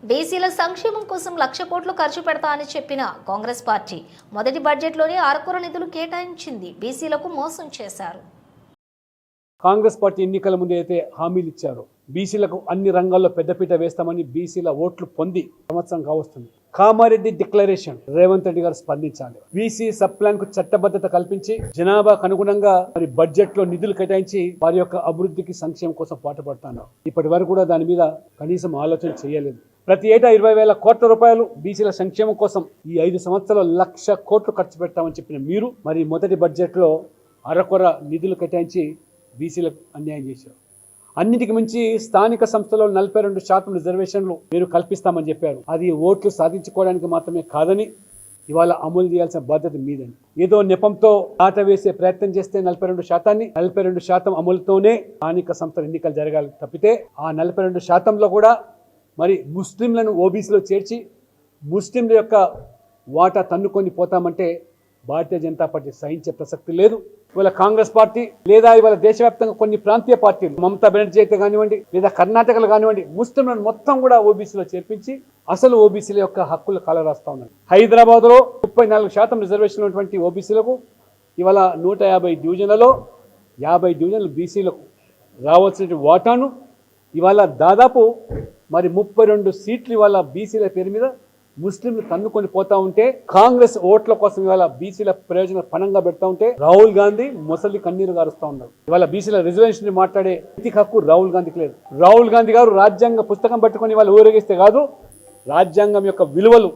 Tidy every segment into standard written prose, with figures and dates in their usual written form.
బీసీల సంక్షేమం కోసం 1,00,000 కోట్లు ఖర్చు పెడతా అని చెప్పిన కాంగ్రెస్ పార్టీ మొదటి బడ్జెట్లోనే అరకొర నిధులు కేటాయించింది. బీసీలకు మోసం చేశారు. కాంగ్రెస్ పార్టీ ఎన్నికల ముందు అయితే హామీలు ఇచ్చారు. బీసీలకు అన్ని రంగాల్లో పెద్దపీట వేస్తామని బీసీల ఓట్లు పొంది సంవత్సరం కావస్తుంది. కామారెడ్డి డిక్లరేషన్ రేవంత్ రెడ్డి గారు స్పందించాలి. బీసీ సబ్ ప్లాన్ కు చట్టబద్ధత కల్పించి జనాభాకు అనుగుణంగా మరి బడ్జెట్ లో నిధులు కేటాయించి వారి యొక్క అభివృద్ధికి సంక్షేమం కోసం పాటుపడుతున్నారు. ఇప్పటి వరకు కూడా దాని మీద కనీసం ఆలోచన చేయలేదు. ప్రతి ఏటా 20,000 కోట్ల రూపాయలు బీసీల సంక్షేమం కోసం ఈ 5 సంవత్సరాలు 1,00,000 కోట్లు ఖర్చు పెట్టామని చెప్పిన మీరు మరి మొదటి బడ్జెట్ లో అరకొర నిధులు కేటాయించి బీసీలకు అన్యాయం చేశారు. అన్నిటికి మించి స్థానిక సంస్థలో 42% రిజర్వేషన్లు మీరు కల్పిస్తామని చెప్పారు. అది ఓట్లు సాధించుకోవడానికి మాత్రమే కాదని ఇవాళ అమలు చేయాల్సిన బాధ్యత మీదని ఏదో నెపంతో ఆట వేసే ప్రయత్నం చేస్తే 42% అమలుతోనే స్థానిక సంస్థల ఎన్నికలు జరగాలి తప్పితే ఆ 42%లో కూడా మరి ముస్లింలను ఓబీసీలో చేర్చి ముస్లింల యొక్క వాటా తన్నుకొని పోతామంటే భారతీయ జనతా పార్టీ సహించే ప్రసక్తి లేదు. ఇవాళ కాంగ్రెస్ పార్టీ లేదా ఇవాళ దేశవ్యాప్తంగా కొన్ని ప్రాంతీయ పార్టీలు మమతా బెనర్జీ అయితే కానివ్వండి లేదా కర్ణాటకలో కానివ్వండి ముస్లింలను మొత్తం కూడా ఓబీసీలో చేర్పించి అసలు ఓబీసీల యొక్క హక్కులు కాలరాస్తా ఉన్నారు. హైదరాబాద్లో 34% రిజర్వేషన్ ఉన్నటువంటి ఓబీసీలకు ఇవాళ 150 డివిజన్లలో 50 డివిజన్లు బీసీలకు రావాల్సిన వాటాను ఇవాళ దాదాపు మరి 32 సీట్లు ఇవాళ బీసీల పేరు మీద ముస్లింలు తన్నుకొని పోతా ఉంటే కాంగ్రెస్ ఓట్ల కోసం ఇవాళ బీసీల ప్రయోజనం పణంగా పెడతా ఉంటే రాహుల్ గాంధీ మొసలి కన్నీరు గారుస్తా ఉన్నారు. ఇవాళ బీసీల రిజర్వేషన్ మాట్లాడే నైతిక హక్కు రాహుల్ గాంధీకి లేదు. రాహుల్ గాంధీ గారు రాజ్యాంగ పుస్తకం పట్టుకొని ఇవాళ ఊరేగిస్తే కాదు, రాజ్యాంగం యొక్క విలువలు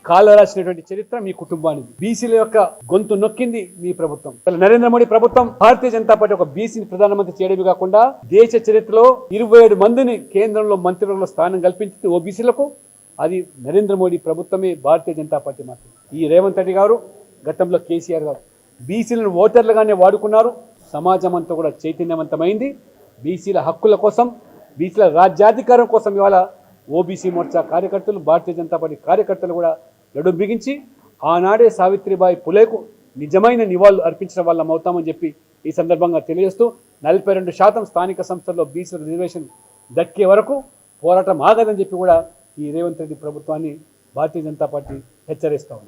కాలరాసినటువంటి చరిత్ర మీ కుటుంబానికి. బీసీల యొక్క గొంతు నొక్కింది మీ ప్రభుత్వం. నరేంద్ర మోడీ ప్రభుత్వం భారతీయ జనతా పార్టీ ఒక బీసీని ప్రధానమంత్రి చేయడమే కాకుండా దేశ చరిత్రలో 27 మందిని కేంద్రంలో మంత్రులలో స్థానం కల్పించింది ఓబీసీలకు. అది నరేంద్ర మోడీ ప్రభుత్వమే, భారతీయ జనతా పార్టీ మాత్రమే. ఈ రేవంత్ రెడ్డి గారు గతంలో కేసీఆర్ గారు బీసీలను ఓటర్లుగానే వాడుకున్నారు. సమాజం అంతా కూడా చైతన్యవంతమైంది. బీసీల హక్కుల కోసం, బీసీల రాజ్యాధికారం కోసం ఇవాళ ఓబీసీ మోర్చా కార్యకర్తలు, భారతీయ జనతా పార్టీ కార్యకర్తలు కూడా నడుం బిగించి ఆనాడే సావిత్రిబాయి పులేకు నిజమైన నివాళులు అర్పించడం వల్ల అవుతామని చెప్పి ఈ సందర్భంగా తెలియజేస్తూ 42% స్థానిక సంస్థల్లో బీసీల రిజర్వేషన్ దక్కే వరకు పోరాటం ఆగదని చెప్పి కూడా ఈ రేవంత్ రెడ్డి ప్రభుత్వాన్ని భారతీయ జనతా పార్టీ హెచ్చరిస్తూ ఉంది.